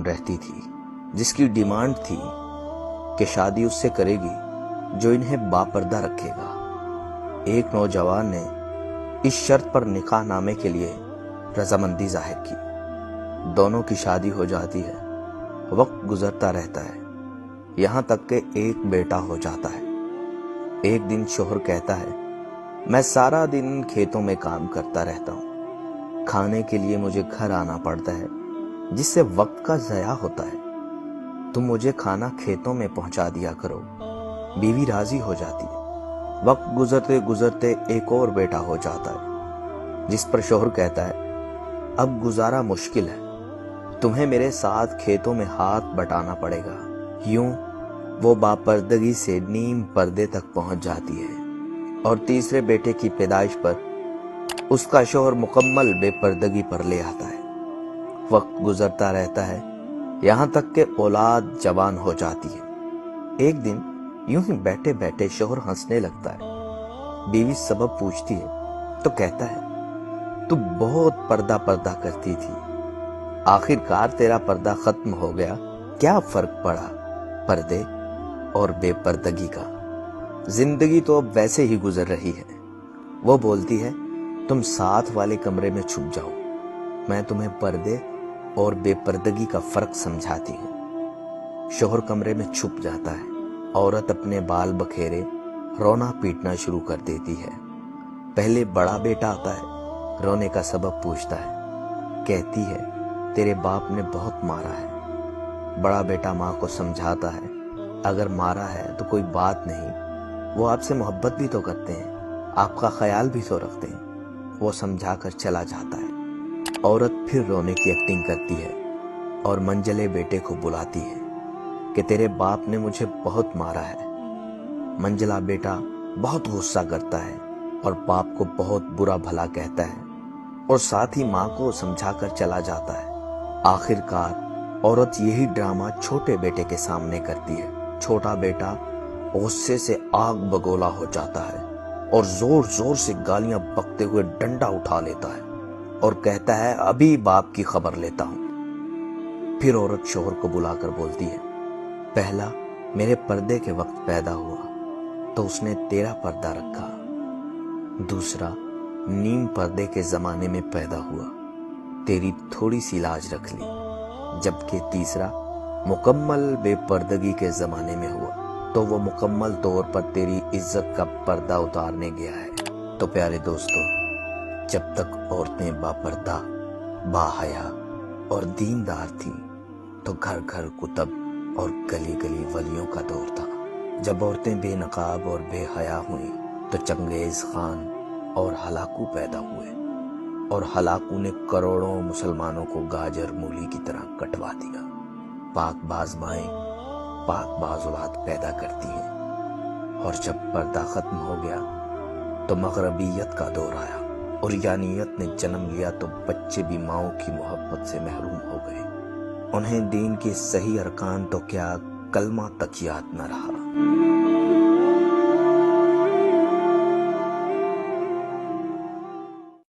رہتی تھی جس کی ڈیمانڈ تھی کہ شادی اس سے کرے گی جو انہیں باپردہ رکھے گا۔ ایک نوجوان نے اس شرط پر نکاح نامے کے لیے رضامندی ظاہر کی۔ دونوں کی شادی ہو جاتی ہے، وقت گزرتا رہتا ہے، یہاں تک کہ ایک بیٹا ہو جاتا ہے۔ ایک دن شوہر کہتا ہے، میں سارا دن کھیتوں میں کام کرتا رہتا ہوں، کھانے کے لیے مجھے گھر آنا پڑتا ہے جس سے وقت کا ضیاع ہوتا ہے، تم مجھے کھانا کھیتوں میں پہنچا دیا کرو۔ بیوی راضی ہو جاتی ہے۔ وقت گزرتے گزرتے ایک اور بیٹا ہو جاتا ہے جس پر شوہر کہتا ہے، اب گزارا مشکل ہے، تمہیں میرے ساتھ کھیتوں میں ہاتھ بٹانا پڑے گا۔ یوں وہ باپردگی سے نیم پردے تک پہنچ جاتی ہے، اور تیسرے بیٹے کی پیدائش پر اس کا شوہر مکمل بے پردگی پر لے آتا ہے۔ وقت گزرتا رہتا ہے، یہاں تک کہ اولاد جوان ہو جاتی ہے۔ ایک دن یوں ہی بیٹھے بیٹھے شوہر ہنسنے لگتا ہے۔ بیوی سبب پوچھتی ہے تو کہتا ہے، تو بہت پردہ کرتی تھی، آخر کار تیرا پردہ ختم ہو گیا، کیا فرق پڑا پردے اور بے پردگی کا؟ زندگی تو اب ویسے ہی گزر رہی ہے۔ وہ بولتی ہے، تم ساتھ والے کمرے میں چھپ جاؤ، میں تمہیں پردے اور بے پردگی کا فرق سمجھاتی ہوں۔ شوہر کمرے میں چھپ جاتا ہے، عورت اپنے بال بکھیرے رونا پیٹنا شروع کر دیتی ہے۔ پہلے بڑا بیٹا آتا ہے، رونے کا سبب پوچھتا ہے، کہتی ہے، تیرے باپ نے بہت مارا ہے۔ بڑا بیٹا ماں کو سمجھاتا ہے، اگر مارا ہے تو کوئی بات نہیں، وہ آپ سے محبت بھی تو کرتے ہیں، آپ کا خیال بھی تو رکھتے ہیں۔ وہ سمجھا کر چلا جاتا ہے۔ عورت پھر رونے کی ایکٹنگ کرتی ہے اور منجلے بیٹے کو بلاتی ہے کہ تیرے باپ نے مجھے بہت مارا ہے۔ منجلا بیٹا بہت غصہ کرتا ہے اور باپ کو بہت برا بھلا کہتا ہے، اور ساتھ ہی ماں کو سمجھا کر چلا جاتا ہے۔ آخر کار عورت یہی ڈرامہ چھوٹے بیٹے کے سامنے کرتی ہے۔ چھوٹا بیٹا غصے سے آگ بگولا ہو جاتا ہے اور زور زور سے گالیاں بکتے ہوئے ڈنڈا اٹھا لیتا ہے اور کہتا ہے، ابھی باپ کی خبر لیتا ہوں۔ پھر عورت شوہر کو بلا کر بولتی ہے، پہلا میرے پردے کے وقت پیدا ہوا تو اس نے تیرا پردہ رکھا، دوسرا نیم پردے کے زمانے میں پیدا ہوا، تیری تھوڑی سی لاج رکھ لی، جبکہ تیسرا مکمل بے پردگی کے زمانے میں ہوا تو وہ مکمل طور پر تیری عزت کا پردہ اتارنے گیا ہے۔ تو پیارے دوستو، جب تک عورتیں باپردہ، باحیا اور دیندار تھیں تو گھر گھر کتب اور گلی گلی ولیوں کا دور تھا۔ جب عورتیں بے نقاب اور بے حیا ہوئیں تو چنگیز خان اور ہلاکو پیدا ہوئے، اور ہلاکو نے کروڑوں مسلمانوں کو گاجر مولی کی طرح کٹوا دیا۔ پاک باز مائیں پاک باز اولاد پیدا کرتی ہیں، اور جب پردہ ختم ہو گیا تو مغربیت کا دور آیا، اور یانیت نے جنم لیا تو بچے بھی ماؤں کی محبت سے محروم ہو گئے۔ انہیں دین کے صحیح ارکان تو کیا کلمہ تک یاد نہ رہا۔